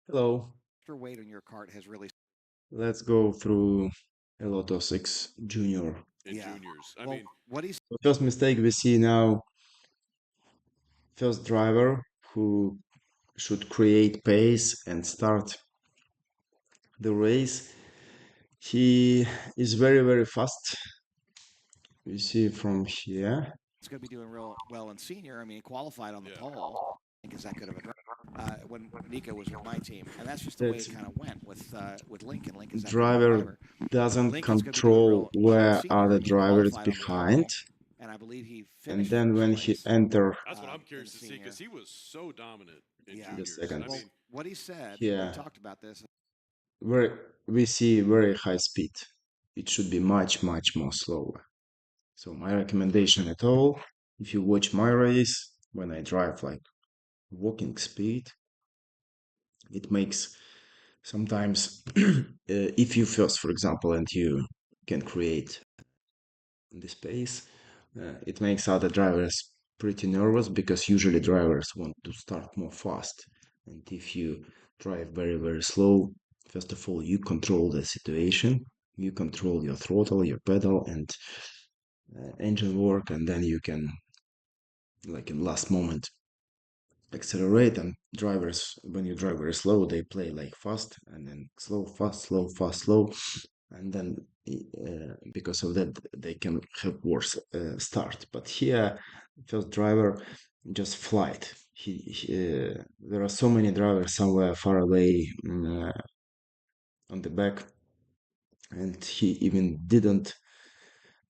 Hello, Extra weight on your cart has really. let's go through a Lo206 Junior. In Yeah. juniors. I Well, mean, what he's The first mistake we see now, first driver who should create pace and start the race. He is very, very fast. You see from here. going to be doing real well in senior. I mean, he qualified on the yeah. pole because that could have been when Nico was with my team, and that's just the way That it kind of went with Lincoln. Lincoln's that good of a driver driver. doesn't Lincoln's going to be doing control real well in where senior. are I the mean, he drivers qualified on the behind, pole, and I believe he and finished then first when he place enter That's what I'm in curious to see senior. because he was so dominant in Yeah. the juniors. second I Well, mean, what he said, we here, talked about this. where we see very high speed. It should be much, much more slower. So my recommendation at all, if you watch my race, when I drive like walking speed, it makes sometimes if you first, for example, and you can create the space, it makes other drivers pretty nervous because usually drivers want to start more fast. And if you drive very, very slow, first of all, you control the situation, you control your throttle, your pedal, and engine work, and then you can, like in last moment, accelerate. And drivers, when you drive very slow, they play like fast and then slow, fast, slow, fast, slow, and then because of that they can have worse start. But here first driver just flight. There are so many drivers somewhere far away on the back, and he even didn't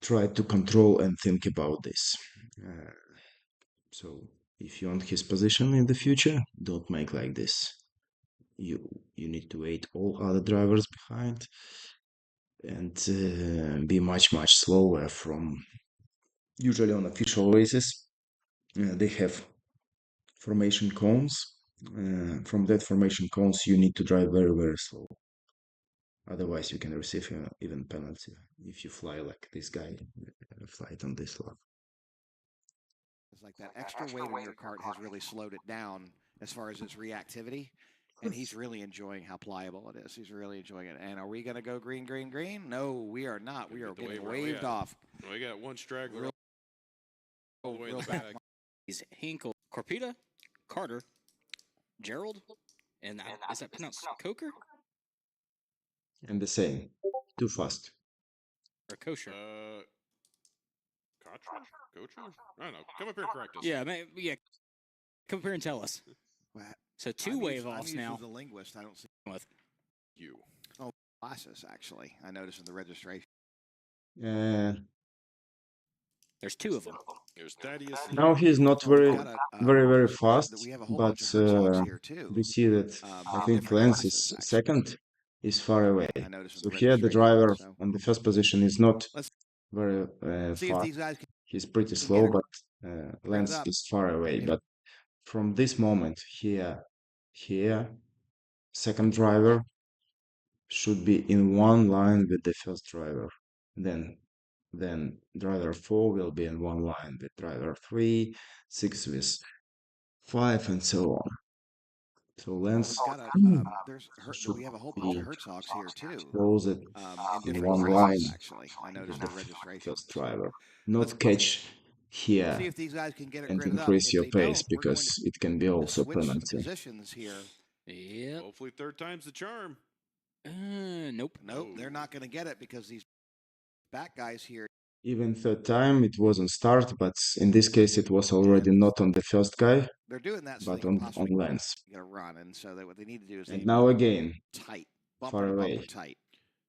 try to control and think about this. uh, So if you want his position in the future, don't make like this. You you need to wait all other drivers behind and be much slower. From usually on official races, they have formation cones. From that formation cones, you need to drive very slow. Otherwise, you can receive even penalty if you fly like this guy flight on this lap. It's like that extra weight on your cart has really slowed it down as far as its reactivity. And he's really enjoying how pliable it is. He's really enjoying it. And are we going to go green, green, green? No, we are not. We are getting waved off. well, we got one straggler Real, all the way in real the back. back. He's Hinkle, Corpita, Carter, Gerald, and is that pronounced Coker And the same, too fast. or kosher? Kotra? Kotra? I don't know. Come up here and correct us. Yeah, yeah. Come up here and tell us. So two wave offs now. The linguist, I don't see With You. glasses actually. I noticed in the registration. Uh, there's two of them. There's Thaddeus. Now he's not Oh, we've very, got very fast, we have a whole but bunch of Herzogs here too. we see that I think Different Lance classes, is actually. second, is far away. I noticed in So the here the registration, driver so. on the first position is not Let's very see if fast. these guys can He's pretty get slow, it- but bring it Lance up. is far away. But from this moment here, second driver should be in one line with the first driver. Then driver 4 will be in one line with driver 3, 6 with 5, and so on. So Lance should we have a whole bunch be of Herzogs here too. close it In in different one classes, line actually. I noticed with in the the registration. first driver. Let's Not catch see here if these guys can get it and gridded up. increase If your they pace don't, we're going because it can be to also switch the penalty. positions here. Yep. Hopefully, third time's the charm. Nope. Nope, they're not going to get it because these back guys here. Even third time it wasn't start, but in this case it was already not on the first guy, They're doing that so but they can on possibly Lance. get a run. And so what they need to do is And they now again, tight, far bumper to away. bumper tight.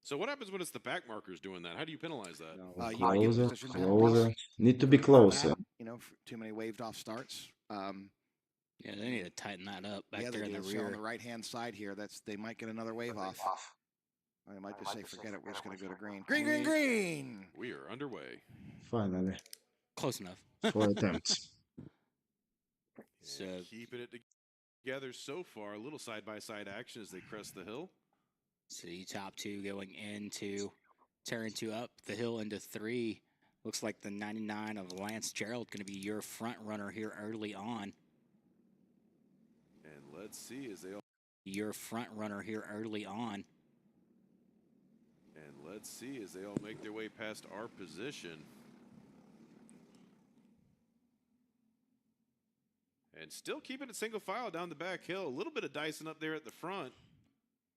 So what happens when it's the back markers doing that? How do you penalize that? You might get Closer, position closer. penalties. Need to be closer. You know, for too many waved off starts. Yeah, they need to tighten that up back Yeah, there in the So on rear. the right hand side here, they might get another wave off. They might just say, forget it. We're just going to go to green. Green, green, green. We are underway. Finally, Close enough. 4 attempts. So keeping it together so far. A little side-by-side action as they crest the hill. see top two going into tearing two up the hill into 3. Looks like the 99 of Lance Gerald going to be your front runner here early on. And let's see as they all your front runner here early on. And let's see as they all make their way past our position. And still keeping it single file down the back hill. A little bit of Dyson up there at the front.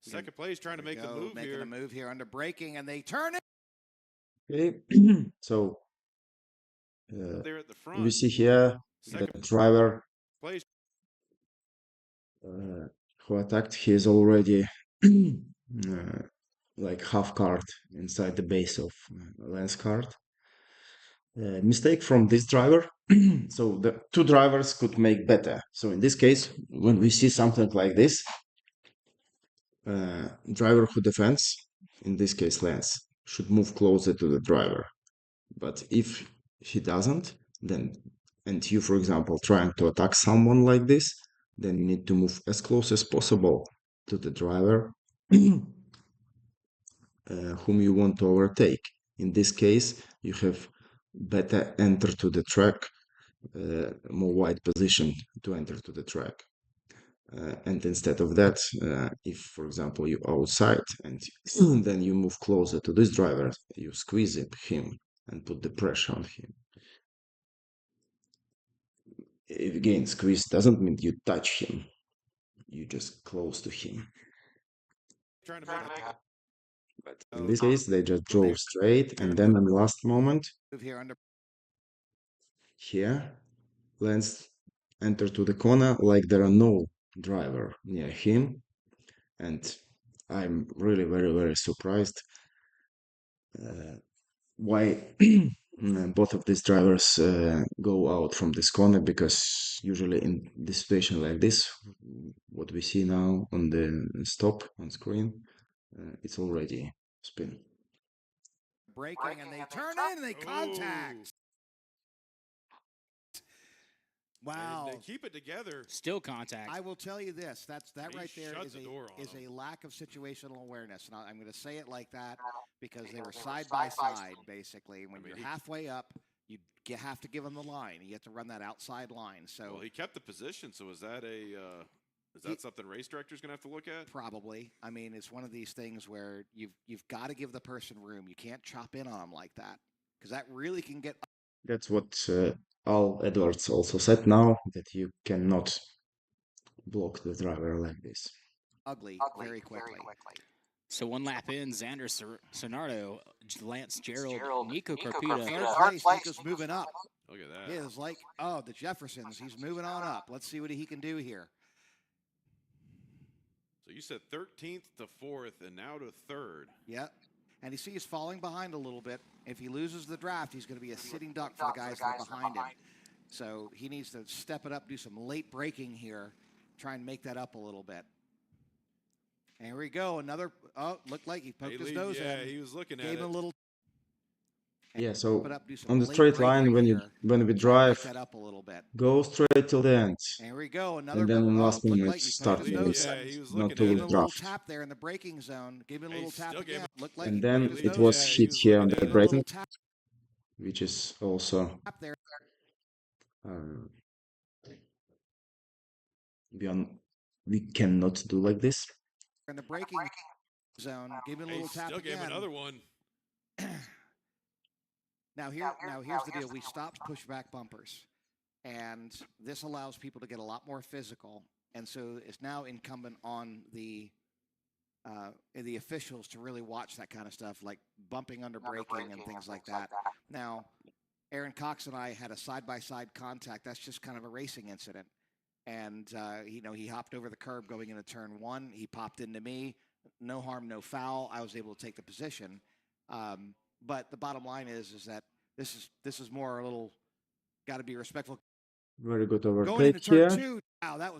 Second place trying to make a move making here. a move here under braking, and they turn it. Okay, so There at the we front. see here the Second driver place. who attacked. He is already like half card inside the base of Lance card. Mistake from this driver. So the two drivers could make better. So in this case, when we see something like this, driver who defends, in this case Lance, should move closer to the driver. But if he doesn't, then, and you, for example, trying to attack someone like this, then you need to move as close as possible to the driver whom you want to overtake. In this case, you have better enter to the track, more wide position to enter to the track. And instead of that, if, for example, you outside and then you move closer to this driver, you squeeze him and put the pressure on him. Again, squeeze doesn't mean you touch him. You just close to him. Trying to make it. But in this case, they just drove straight, and then in the last moment, Move here under. here, Lance entered to the corner like there are no driver near him, and I'm really very, very surprised why both of these drivers go out from this corner, because usually in this situation like this, what we see now on the stop on screen, it's already spin. Braking, and they turn in and they contact. Wow. And they keep it together. Still contact. I will tell you this. That He right there shut is the door on a him. lack of situational awareness. And I'm going to say it like that because they were side by side, basically. When you're halfway up, you have to give them the line. You have to run that outside line. So Well, he kept the position. So is that something race director's going to have to look at? probably. I mean, it's one of these things where you've got to give the person room. You can't chop in on them like that because that really can get. That's what Al Edwards also said now, that you cannot block the driver like this. Ugly very quickly. So one lap in, Xander Sonardo, Lance Gerald, Nico Carpita. Third place, Nico's moving up. Look at that. It is like, the Jeffersons. He's moving on up. Let's see what he can do here. So you said 13th to 4th and now to 3rd. Yeah. And you see he's falling behind a little bit. If he loses the draft, he's going to be a sitting duck for the guys that are behind him. So he needs to step it up, do some late braking here, try and make that up a little bit. And here we go. Another, looked like he poked his nose in. Yeah, he was looking at Gave it. him a little. Yeah, so Put up, do some on the late straight line, braking when here, we try and drive, make that up a little bit. go straight till the end, And here we go. Another. and then in last looked minute like he start poked his with nose Yeah, in. he was not looking to at Gave it. him a little draft. tap there in the braking zone. Gave him a He little tap still gave again. him- Looked like And he then poked his it nose was in. he hit was here on looking the at it. Gave him a little braking, tap which is also there. uh, beyond. We cannot do like this. In the braking zone. Gave him a He little tap still gave him again. another one. Now here's the deal. We stopped pushback bumpers, and this allows people to get a lot more physical. And so it's now incumbent on the officials to really watch that kind of stuff, like bumping under braking and things like that. Now, Aaron Cox and I had a side-by-side contact. That's just kind of a racing incident. And he hopped over the curb going into turn one. He popped into me. No harm, no foul. I was able to take the position. But the bottom line is that this is more a little got to be respectful. Very good Going overtake into turn here. two. Wow, that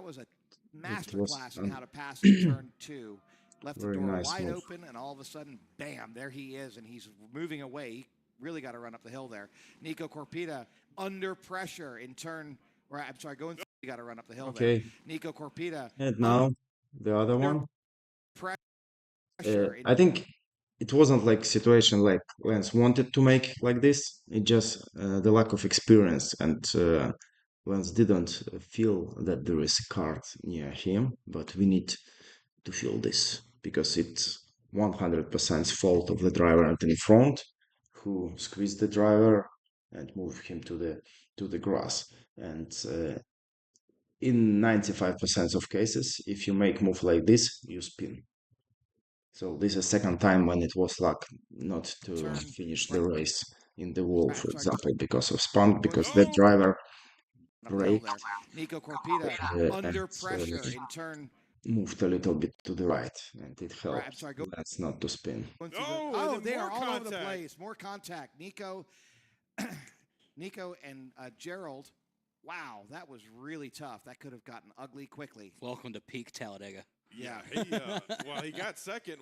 was a master was class on how to pass in turn two. Left the very door nice wide move. open, and all of a sudden, bam! There he is, and he's moving away. He really got to run up the hill there. Nico Corpita under pressure in turn. Or I'm sorry, going. You got to run up the hill Okay, there. Nico Corpita and now the other one. pressure. I think it wasn't like situation like Lance wanted to make like this. It just the lack of experience and Lance didn't feel that there is a card near him, but we need to feel this because it's 100% fault of the driver at in front who squeezed the driver and moved him to the grass. And in 95% of cases, if you make move like this, you spin. So this is second time when it was luck not to Turn finish the right. race in the wall, for Sorry. example, because of spun, because that Oh, driver Uphill braked there. Nico Corpita and under pressure in turn. moved a little bit to the right, and it I'm helped sorry. Lance not to spin. oh, Oh, and they then are more all over the contact. place. More contact. Nico, Nico and Gerald. Wow, that was really tough. That could have gotten ugly quickly. Welcome to peak Talladega. Yeah, he got second.